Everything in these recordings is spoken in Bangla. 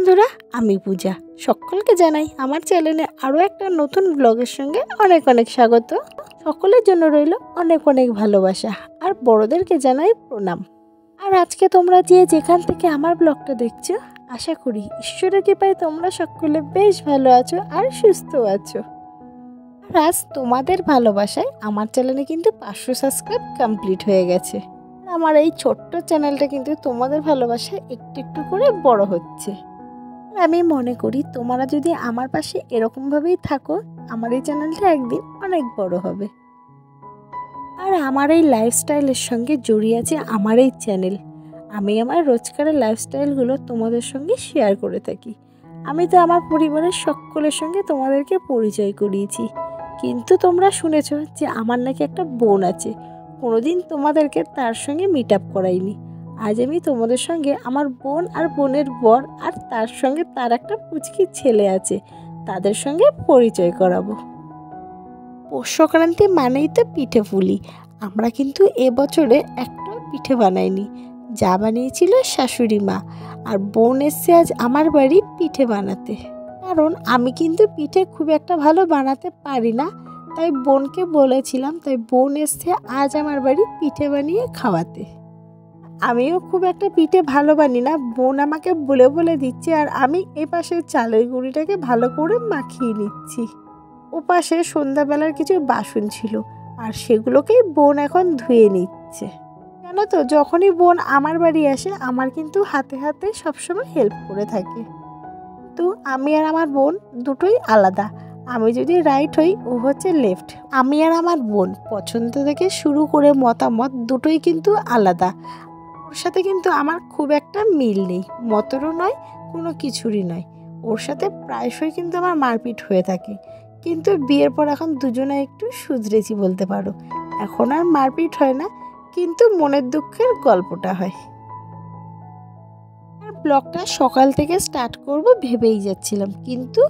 বন্ধুরা, আমি পূজা। সকলকে জানাই আমার চ্যানেলে আরও একটা নতুন ব্লগের সঙ্গে অনেক অনেক স্বাগত। সকলের জন্য রইল অনেক অনেক ভালোবাসা, আর বড়দেরকে জানাই প্রণাম। আর আজকে তোমরা যেখান থেকে আমার ব্লগটা দেখছো, আশা করি ঈশ্বরের কৃপায় তোমরা সকলে বেশ ভালো আছো আর সুস্থ আছো। আর আজ তোমাদের ভালোবাসায় আমার চ্যানেলে কিন্তু 500 সাবস্ক্রাইব কমপ্লিট হয়ে গেছে। আমার এই ছোট্ট চ্যানেলটা কিন্তু তোমাদের ভালোবাসায় একটু একটু করে বড় হচ্ছে। আমি মনে করি তোমরা যদি আমার পাশে এরকমভাবেই থাকো, আমার এই চ্যানেলটা একদিন অনেক বড় হবে। আর আমার এই লাইফস্টাইলের সঙ্গে জড়িয়ে আছে আমার এই চ্যানেল। আমি আমার রোজকারের লাইফস্টাইলগুলো তোমাদের সঙ্গে শেয়ার করে থাকি। আমি তো আমার পরিবারের সকলের সঙ্গে তোমাদেরকে পরিচয় করিয়েছি, কিন্তু তোমরা শুনেছো যে আমার নাকি একটা বোন আছে। কোনোদিন তোমাদেরকে তার সঙ্গে মিট আপ করাইনি। আজ আমি তোমাদের সঙ্গে আমার বোন আর বোনের বর আর তার সঙ্গে তার একটা পুচকি ছেলে আছে, তাদের সঙ্গে পরিচয় করাবো। পৌষ সংক্রান্তি মানেই তো পিঠে পুলি। আমরা কিন্তু এবছরে একটা পিঠে বানাইনি, যা বানিয়েছিল শাশুড়ি মা। আর বোন এসছে আজ আমার বাড়ি পিঠে বানাতে, কারণ আমি কিন্তু পিঠে খুব একটা ভালো বানাতে পারি না। তাই বোনকে বলেছিলাম, তাই বোন এসছে আজ আমার বাড়ি পিঠে বানিয়ে খাওয়াতে। আমিও খুব একটা পিঠে ভালো বানি না, বোন আমাকে বলে বলে দিচ্ছে, আর আমি এপাশে চালের গুঁড়িটাকে ভালো করে মাখিয়ে নিচ্ছি। ওপাশে সন্ধ্যাবেলার কিছু বাসন ছিল, আর সেগুলোকেই বোন এখন ধুয়ে নিচ্ছে। জানো তো, যখনই বোন আমার বাড়ি আসে আমার কিন্তু হাতে হাতে সবসময় হেল্প করে থাকে। তো আমি আর আমার বোন দুটোই আলাদা। আমি যদি রাইট হই, ও হচ্ছে লেফট। আমি আর আমার বোন পছন্দ থেকে শুরু করে মতামত দুটোই কিন্তু আলাদা। ওর সাথে কিন্তু আমার খুব একটা মিল নেই, মতেরও নয়, কোনো কিছুরই নয়। ওর সাথে প্রায়শই কিন্তু আমার মারপিট হয়ে থাকে, কিন্তু বিয়ের পর এখন দুজনে একটু শুধরেছি বলতে পারো। এখন আর মারপিট হয় না, কিন্তু মনের দুঃখের গল্পটা হয়। ব্লগটা সকাল থেকে স্টার্ট করব ভেবেই যাচ্ছিলাম, কিন্তু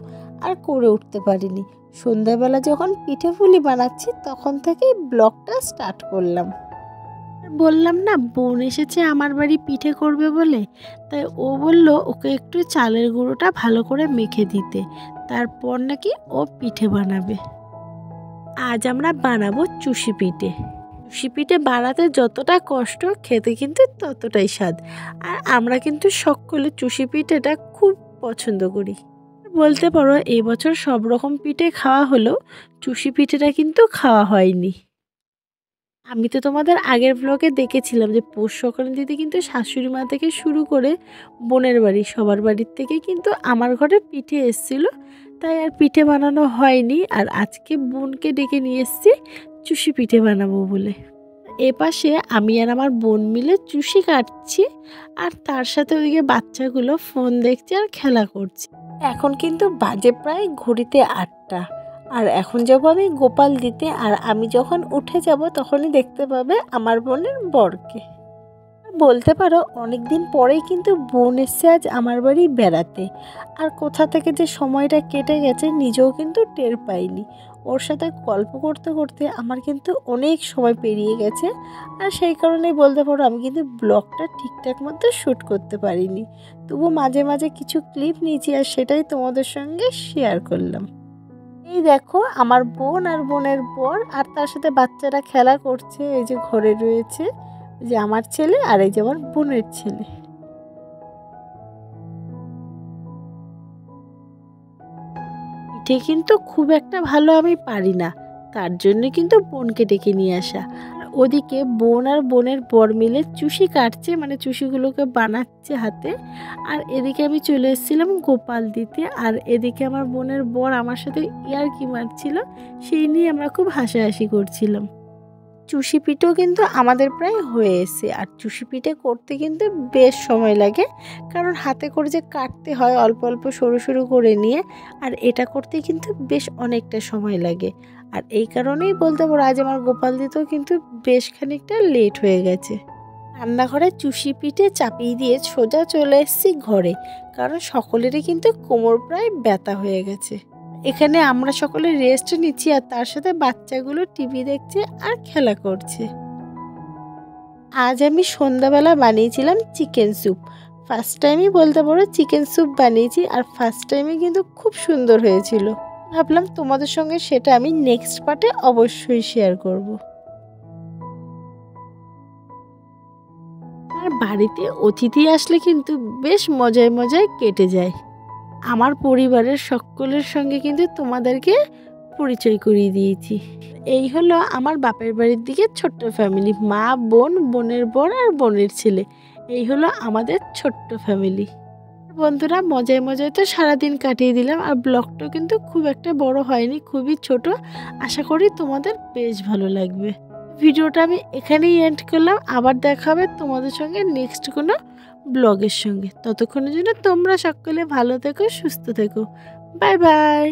আর করে উঠতে পারিনি। সন্ধ্যাবেলা যখন পিঠে পুলি বানাচ্ছি তখন থেকেই ব্লগটা স্টার্ট করলাম। বললাম না, বোন এসেছে আমার বাড়ি পিঠে করবে বলে, তাই ও বলল ওকে একটু চালের গুঁড়োটা ভালো করে মেখে দিতে, তারপর নাকি ও পিঠে বানাবে। আজ আমরা বানাবো চুষি পিঠে। চুষি পিঠে বানাতে যতটা কষ্ট, খেতে কিন্তু ততটাই স্বাদ। আর আমরা কিন্তু সকলে চুষি পিঠেটা খুব পছন্দ করি। বলতে পারো এবছর সব রকম পিঠে খাওয়া হলেও চুষি পিঠেটা কিন্তু খাওয়া হয়নি। আমি তো তোমাদের আগের ব্লগে দেখেছিলাম যে পৌষ সংক্রান্তিতে কিন্তু শাশুড়ি মা থেকে শুরু করে বোনের বাড়ি সবার বাড়ির থেকে কিন্তু আমার ঘরে পিঠে এসেছিলো, তাই আর পিঠে বানানো হয়নি। আর আজকে বোনকে ডেকে নিয়ে এসেছি চুষি পিঠে বানাবো বলে। এপাশে আমি আর আমার বোন মিলে চুষি কাটছি, আর তার সাথে ওদিকে বাচ্চাগুলো ফোন দেখছে আর খেলা করছে। এখন কিন্তু বাজে প্রায় ঘড়িতে 8টা। আর এখন যাব আমি গোপাল দিতে, আর আমি যখন উঠে যাব তখনই দেখতে পাবে আমার বোনের বরকে। বলতে পারো অনেক দিন পরেই কিন্তু বোন এসছে আজ আমার বাড়ি বেড়াতে। আর কোথা থেকে যে সময়টা কেটে গেছে নিজেও কিন্তু টের পাইনি। ওর সাথে গল্প করতে করতে আমার কিন্তু অনেক সময় পেরিয়ে গেছে। আর সেই কারণেই বলতে পারো আমি কিন্তু ব্লগটা ঠিকঠাক মতো শ্যুট করতে পারিনি। তবু মাঝে মাঝে কিছু ক্লিপ নিয়েছি, আর সেটাই তোমাদের সঙ্গে শেয়ার করলাম। এই দেখো আমার বোন আর বোনের বর আর তার সাথে বাচ্চারা খেলা করছে। এই যে ঘরে রয়েছে, যে আমার ছেলে আর এই যে আমার বোনের ছেলে। পিঠে কিন্তু খুব একটা ভালো আমি পারি না, তার জন্য কিন্তু বোনকে ডেকে নিয়ে আসা। ওদিকে বোন আর বোনের বর মিলে চুষি কাটছে, মানে চুষিগুলোকে বানাচ্ছে হাতে। আর এদিকে আমি চলে এসেছিলাম গোপাল দিতে, আর এদিকে আমার বোনের বর আমার সাথে ইয়ার্কি মারছিল, সেই নিয়ে আমরা খুব হাসাহাসি করছিলাম। চুষি পিঠেও কিন্তু আমাদের প্রায় হয়ে এসে। আর চুষি পিঠে করতে কিন্তু বেশ সময় লাগে, কারণ হাতে করে যে কাটতে হয় অল্প অল্প সরু সরু করে নিয়ে, আর এটা করতে কিন্তু বেশ অনেকটা সময় লাগে। আর এই কারণেই বলতে পারো আজ আমার গোপাল দিতেও কিন্তু বেশ খানিকটা লেট হয়ে গেছে। রান্নাঘরে চুষি পিঠে চাপিয়ে দিয়ে সোজা চলে এসেছি ঘরে, কারণ সকলেরই কিন্তু কোমর প্রায় ব্যথা হয়ে গেছে। এখানে আমরা সকলে রেস্ট নিচ্ছি, আর তার সাথে বাচ্চাগুলো টিভি দেখছে আর খেলা করছে। আজ আমি সন্ধ্যাবেলা বানিয়েছিলাম চিকেন স্যুপ। ফার্স্ট টাইমই বলতে পারো চিকেন স্যুপ বানিয়েছি, আর ফার্স্ট টাইমে কিন্তু খুব সুন্দর হয়েছিল। ভাবলাম তোমাদের সঙ্গে সেটা আমি নেক্সট পার্টে অবশ্যই শেয়ার করব। আর বাড়িতে অতিথি আসলে কিন্তু বেশ মজায় মজায় কেটে যায়। আমার পরিবারের সকলের সঙ্গে কিন্তু তোমাদেরকে পরিচয় করিয়ে দিয়েছি। এই হলো আমার বাপের বাড়ির দিকে ছোট্ট ফ্যামিলি, মা, বোন, বোনের বর আর বোনের ছেলে। এই হলো আমাদের ছোট্ট ফ্যামিলি। বন্ধুরা, মজায় মজায় তো সারাদিন কাটিয়ে দিলাম, আর ব্লগটাও কিন্তু খুব একটা বড় হয়নি, খুবই ছোট। আশা করি তোমাদের বেশ ভালো লাগবে। ভিডিওটা আমি এখানেই এন্ড করলাম। আবার দেখা হবে তোমাদের সঙ্গে নেক্সট কোনো ব্লগের সঙ্গে। ততক্ষণের জন্য তোমরা সকলে ভালো থেকো, সুস্থ থেকো। Bye bye.